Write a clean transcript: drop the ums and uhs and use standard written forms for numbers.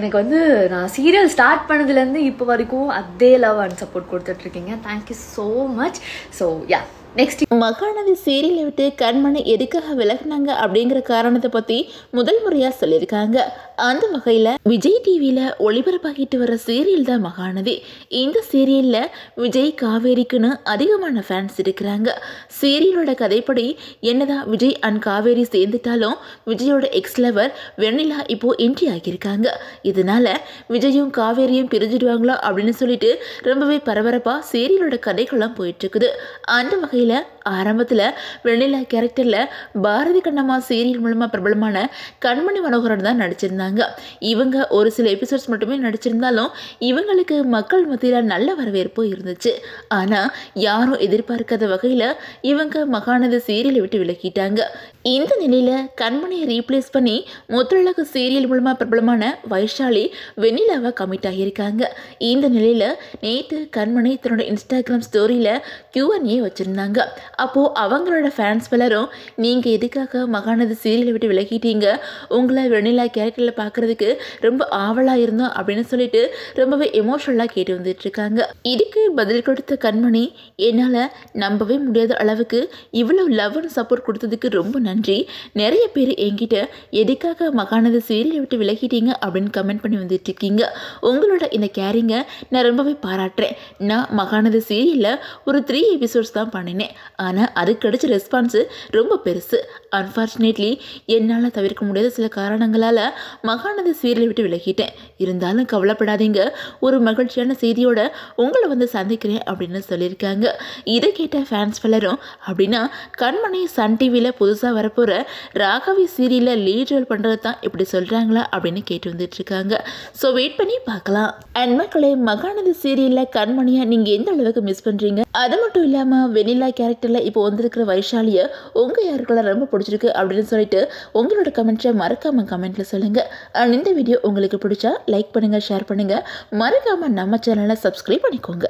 எனக்கு வந்து நான் சீரியல் ஸ்டார்ட் பண்ணதுலேருந்து இப்போ வரைக்கும் அதே லவ் அண்ட் சப்போர்ட் கொடுத்துட்ருக்கீங்க. Thank you so much. So yeah, next Mahanadi சீரியலை விட்டு கண்மணி எதுக்காக விலகினாங்க அப்படிங்கிற காரணத்தை பற்றி முதல் முறையாக சொல்லியிருக்காங்க. அந்த வகையில் விஜய் டிவியில் ஒளிபரப்பாகிட்டு வர சீரியல் தான் மகாநதி. இந்த சீரியலில் விஜய் காவேரிக்குன்னு அதிகமான ஃபேன்ஸ் இருக்கிறாங்க. சீரியலோட கதைப்படி என்னதான் விஜய் அண்ட் காவேரி சேர்ந்துட்டாலும் விஜயோட எக்ஸ் லவர் வெண்ணிலா இப்போது என்ட்ரி ஆகியிருக்காங்க. இதனால விஜயும் காவேரியும் பிரிஞ்சிடுவாங்களா அப்படின்னு சொல்லிட்டு ரொம்பவே பரபரப்பாக சீரியலோட கதைகள்லாம் போயிட்டுருக்குது. அந்த வகையில் ஆரம்பத்தில் வெண்ணிலா கேரக்டரில் பாரதி கண்ணம்மா சீரியல் மூலமாக பிரபலமான கண்மணி மனோகரன் தான் நடிச்சிருந்தாங்க. இவங்க ஒரு சில எபிசோட்ஸ் மட்டுமே நடிச்சிருந்தாலும் இவங்களுக்கு மக்கள் மத்தியில் நல்ல வரவேற்பு இருந்துச்சு. ஆனால் யாரும் எதிர்பார்க்காத வகையில் இவங்க மகாநதி சீரியலை விட்டு விலகிட்டாங்க. இந்த நிலையில் கண்மணியை ரீப்ளேஸ் பண்ணி முத்தழகு சீரியல் மூலமாக பிரபலமான வைஷாலி வெண்ணிலாவை கமிட் ஆகியிருக்காங்க. இந்த நிலையில் நேற்று கண்மணி தன்னோட இன்ஸ்டாகிராம் ஸ்டோரியில் Q&A வச்சுருந்தாங்க. அப்போது அவங்களோட ஃபேன்ஸ் பலரும் நீங்கள் எதுக்காக மகாநதி சீரியலை விட்டு விலகிட்டீங்க, உங்களை வெண்ணிலா கேரக்டரில் பார்க்குறதுக்கு ரொம்ப ஆவலாக இருந்தோம் அப்படின்னு சொல்லிட்டு ரொம்பவே எமோஷனலாக கேட்டு வந்துட்டுருக்காங்க. இதுக்கு பதில் கொடுத்த கண்மணி, என்னால் நம்பவே முடியாத அளவுக்கு இவ்வளோ லவ் அண்ட் சப்போர்ட் கொடுத்ததுக்கு ரொம்ப நன்றி. நிறைய பேர் என்கிட்ட எதுக்காக மகாநதி சீரியலை விட்டு விலகிட்டீங்க அப்படின்னு கமெண்ட் பண்ணி வந்துட்டுருக்கீங்க. உங்களோட இந்த கேரிங்கை நான் ரொம்பவே பாராட்டுறேன். நான் மகாநதி சீரியலில் ஒரு 3 எபிசோட்ஸ் தான் பண்ணினேன். ஆனால் அதுக்கு கிடைச்ச ரெஸ்பான்ஸு ரொம்ப பெருசு. அன்ஃபார்ச்சுனேட்லி என்னால் தவிர்க்க முடியாத சில காரணங்களால் மகாநதி சீரியலை விட்டு விலகிட்டேன். இருந்தாலும் கவலைப்படாதீங்க, ஒரு மகிழ்ச்சியான செய்தியோட உங்களை வந்து சந்திக்கிறேன் அப்படின்னு சொல்லியிருக்காங்க. இதை கேட்ட ஃபேன்ஸ் பலரும் அப்படின்னா கண்மணி சன் டிவியில் புதுசாக வரப்போகிற ராகவி சீரியலில் லீட் ரோல் பண்ணுறது தான் இப்படி சொல்கிறாங்களா அப்படின்னு கேட்டு வந்துட்டுருக்காங்க. ஸோ வெயிட் பண்ணி பார்க்கலாம். அண்ட் மக்களே, மகாநதி சீரியலில் கண்மணியை நீங்கள் எந்த அளவுக்கு மிஸ் பண்ணுறீங்க? அது மட்டும் இல்லாமல் வெண்ணிலா கேரக்டரில் இப்போ வந்திருக்கிற வைஷாலியை உங்கள் யாருக்கெல்லாம் ரொம்ப பிடிச்சிருக்கு அப்படின்னு சொல்லிட்டு உங்களோட கமெண்ட்ஸை மறக்காமல் கமெண்ட்டில் சொல்லுங்கள். அண்ட் இந்த வீடியோ உங்களுக்கு பிடிச்சா லைக் பண்ணுங்கள், ஷேர் பண்ணுங்கள். மறக்காமல் நம்ம சேனலை சப்ஸ்கிரைப் பண்ணிக்கோங்க.